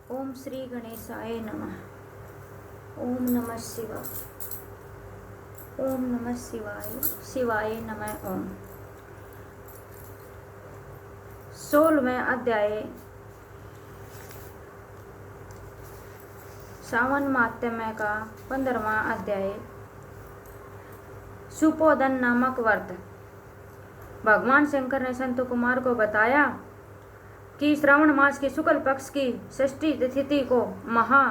ओम श्री गणेशाय नमः। ओम नमः शिवाय। ओम नमः शिवाय। शिवाय नमः। ओम। 16वें अध्याय सावन माहात्म्य का 15वां अध्याय सुपोधन नामक व्रत। भगवान शंकर ने संत कुमार को बताया कि श्रावण मास की शुक्ल पक्ष की षष्ठी तिथि को महा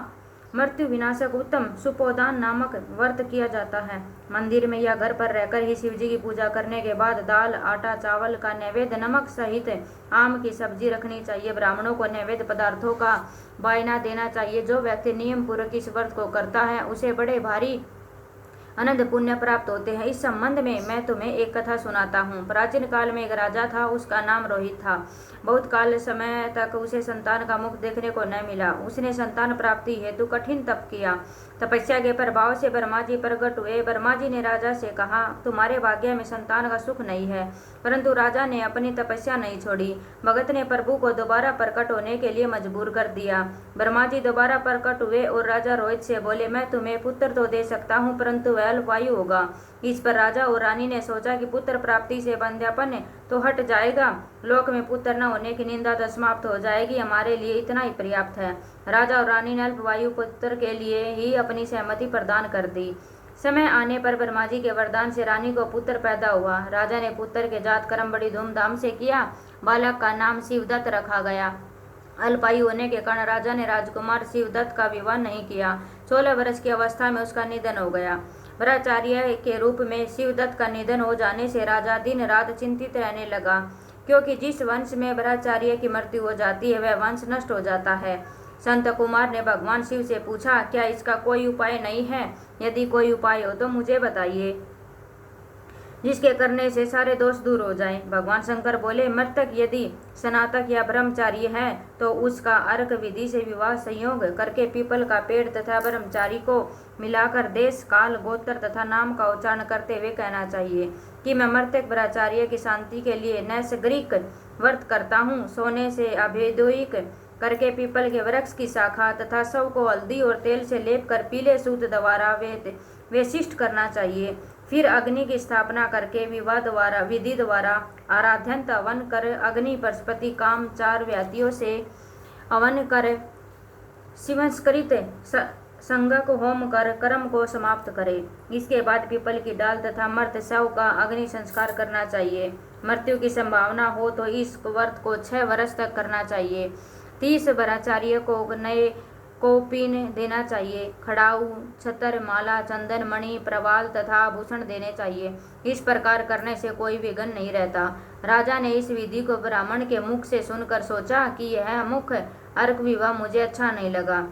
मृत्यु विनाशक उत्तम सुपोदान नामक व्रत किया जाता है। मंदिर में या घर पर रहकर ही शिव जी की पूजा करने के बाद दाल, आटा, चावल का नैवेद्य, नमक सहित आम की सब्जी रखनी चाहिए। ब्राह्मणों को नैवेद्य पदार्थों का बायना देना चाहिए। जो व्यक्ति नियम पूर्वक इस व्रत को करता है उसे बड़े भारी अनंत पुण्य प्राप्त होते हैं। इस संबंध में मैं तुम्हें एक कथा सुनाता हूँ। प्राचीन काल में एक राजा था, उसका नाम रोहित था। बहुत काल समय तक उसे संतान का मुख देखने को न मिला। उसने संतान प्राप्ति हेतु कठिन तप किया। तपस्या के प्रभाव से ब्रह्मा जी प्रकट हुए। ब्रह्मा जी ने राजा से कहा, तुम्हारे भाग्य में संतान का सुख नहीं है। परंतु राजा ने अपनी तपस्या नहीं छोड़ी। भगत ने प्रभु को दोबारा प्रकट होने के लिए मजबूर कर दिया। ब्रह्मा जी दोबारा प्रकट हुए और राजा रोहित से बोले, मैं तुम्हें पुत्र तो दे सकता हूँ, परंतु वह अल्पायु होगा। इस पर राजा और रानी ने सोचा कि पुत्र प्राप्ति से बंध्यापन तो हट जाएगा, लोक में पुत्र न होने की निंदा तो समाप्त हो जाएगी, हमारे लिए इतना ही पर्याप्त है। राजा और रानी ने अल्पवायु पुत्र के लिए ही अपनी सहमति प्रदान कर दी। समय आने पर ब्रह्मा जी के वरदान से रानी को पुत्र पैदा हुआ। राजा ने पुत्र के जात कर्म बड़ी धूमधाम से किया। बालक का नाम शिवदत्त रखा गया। अल्पायु होने के कारण राजा ने राजकुमार शिवदत्त का विवाह नहीं किया। 16 वर्ष की अवस्था में उसका निधन हो गया। ब्रह्मचार्य के रूप में शिवदत्त का निधन हो जाने से राजा दिन रात चिंतित रहने लगा, क्योंकि जिस वंश में ब्रह्मचार्य की मृत्यु हो जाती है वह वंश नष्ट हो जाता है। संत कुमार ने भगवान शिव से पूछा, क्या इसका कोई उपाय नहीं है? यदि कोई उपाय हो तो मुझे बताइए, जिसके करने से सारे दोष दूर हो जाएं। भगवान शंकर बोले, मृतक यदि स्नातक या ब्रह्मचारी है तो उसका अर्क विधि से विवाह संयोग करके पीपल का पेड़ तथा ब्रह्मचारी को मिलाकर देश, काल, गोत्र तथा नाम का उच्चारण करते हुए कहना चाहिए कि मैं मृतक ब्रह्मचार्य की शांति के लिए नैसर्गिक व्रत करता हूँ। सोने से अभेदोइक करके पीपल के वृक्ष की शाखा तथा शव को हल्दी और तेल से लेप कर पीले सूत द्वारा वेशिष्ट करना चाहिए। फिर अग्नि की स्थापना करके विधि द्वारा आराध्यंत हवन कर अग्नि बृहस्पति काम 4 व्यातियों से हवन कर शिवस्कृत संगक होम कर कर्म को समाप्त करे। इसके बाद पीपल की डाल तथा मृत शव का अग्नि संस्कार करना चाहिए। मृत्यु की संभावना हो तो इस व्रत को 6 वर्ष तक करना चाहिए। 30 ब्रह्मचार्य को नए कौपीन देना चाहिए। खड़ाऊ, छतर, माला, चंदन, मणि, प्रवाल तथा आभूषण देने चाहिए। इस प्रकार करने से कोई विघ्न नहीं रहता। राजा ने इस विधि को ब्राह्मण के मुख से सुनकर सोचा कि यह मुख अर्क विवाह मुझे अच्छा नहीं लगा।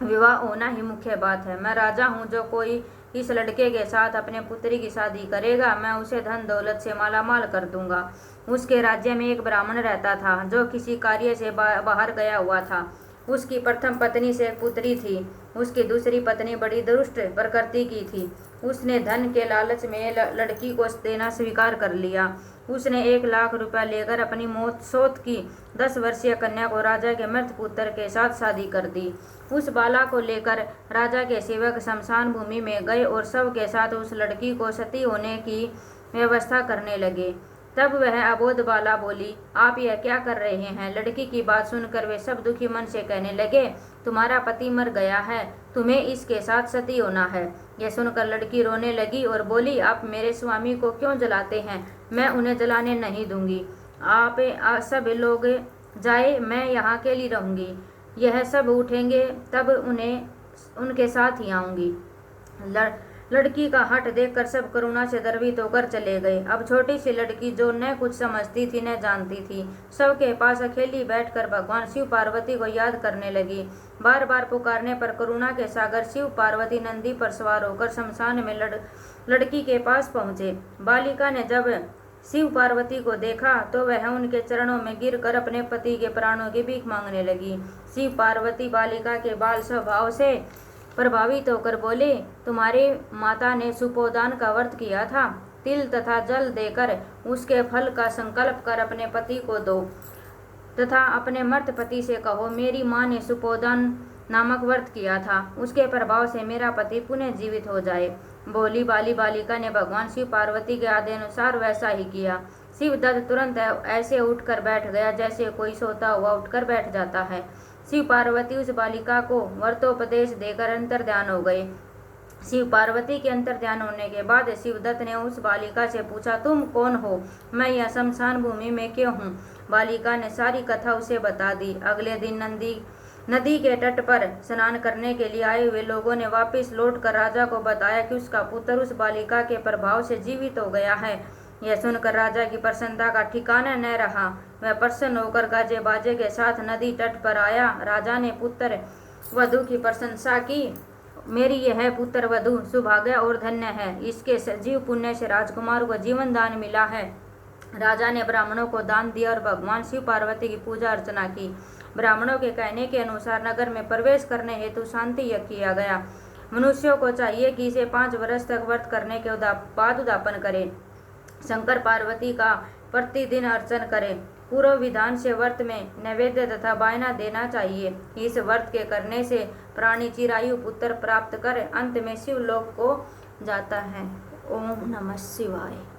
विवाह होना ही मुख्य बात है। मैं राजा हूँ, जो कोई इस लड़के के साथ अपने पुत्री की शादी करेगा मैं उसे धन दौलत से मालामाल कर दूंगा। उसके राज्य में एक ब्राह्मण रहता था जो किसी कार्य से बाहर गया हुआ था। उसकी प्रथम पत्नी से एक पुत्री थी। उसकी दूसरी पत्नी बड़ी दुष्ट प्रकृति की थी। उसने धन के लालच में लड़की को देना स्वीकार कर लिया। उसने 1 लाख रुपया लेकर अपनी सौत की 10 वर्षीय कन्या को राजा के मृत पुत्र के साथ शादी कर दी। उस बाला को लेकर राजा के सेवक शमशान भूमि में गए और शव के साथ उस लड़की को सती होने की व्यवस्था करने लगे। तब वह अबोध बाला बोली, आप यह क्या कर रहे हैं? लड़की की बात सुनकर वे सब दुखी मन से कहने लगे, तुम्हारा पति मर गया है, तुम्हें इसके साथ सती होना है। यह सुनकर लड़की रोने लगी और बोली, आप मेरे स्वामी को क्यों जलाते हैं? मैं उन्हें जलाने नहीं दूंगी। आप सब लोग जाए, मैं यहाँ अकेली रहूंगी। यह सब उठेंगे तब उनके साथ ही आऊंगी। लड़की का हठ देखकर सब करुणा से द्रवित होकर चले गए। अब छोटी सी लड़की जो न कुछ समझती थी न जानती थी, सबके पास अकेली बैठकर भगवान शिव पार्वती को याद करने लगी। बार बार पुकारने पर करुणा के सागर शिव पार्वती नंदी पर सवार होकर शमशान में लड़की के पास पहुंचे। बालिका ने जब शिव पार्वती को देखा तो वह उनके चरणों में गिरकर अपने पति के प्राणों की भीख मांगने लगी। शिव पार्वती बालिका के बाल स्वभाव से प्रभावित होकर बोले, तुम्हारी माता ने सुपोदान का व्रत किया था, तिल तथा जल देकर उसके फल का संकल्प कर अपने पति को दो। तथा अपने मर्त पति से कहो, मेरी माँ ने सुपोदन नामक व्रत किया था, उसके प्रभाव से मेरा पति पुनः जीवित हो जाए। बोली बाली बालिका ने भगवान शिव पार्वती के आदेशानुसार वैसा ही किया। शिवदत्त तुरंत ऐसे उठकर बैठ गया जैसे कोई सोता हुआ उठकर बैठ जाता है। शिव पार्वती उस बालिका को व्रतोपदेश देकर अंतर्ध्यान हो गए। शिव पार्वती के अंतर्ध्यान होने के बाद शिवदत्त ने उस बालिका से पूछा, तुम कौन हो? मैं यह शमशान भूमि में क्यों हूँ? बालिका ने सारी कथा उसे बता दी। अगले दिन नदी के तट पर स्नान करने के लिए आए हुए लोगों ने वापस लौटकर राजा को बताया कि उसका पुत्र उस बालिका के प्रभाव से जीवित हो गया है। यह सुनकर राजा की प्रसन्नता का ठिकाना न रहा। वह प्रसन्न होकर गाजे बाजे के साथ नदी तट पर आया। राजा ने पुत्र वधू की प्रशंसा की। मेरी यह पुत्र वधू सुभाग्य और धन्य है। इसके सजीव पुण्य से राजकुमार को जीवन दान मिला है। राजा ने ब्राह्मणों को दान दिया और भगवान शिव पार्वती की पूजा अर्चना की। ब्राह्मणों के कहने के अनुसार नगर में प्रवेश करने हेतु शांति यज्ञ किया गया। मनुष्यों को चाहिए कि इसे 5 वर्ष तक व्रत करने के बाद उद्यापन करे। शंकर पार्वती का प्रतिदिन अर्चन करें। पूर्व विधान से व्रत में नैवेद्य तथा बायना देना चाहिए। इस व्रत के करने से प्राणी चिरायु पुत्र प्राप्त कर अंत में शिवलोक को जाता है। ओम नमः शिवाय।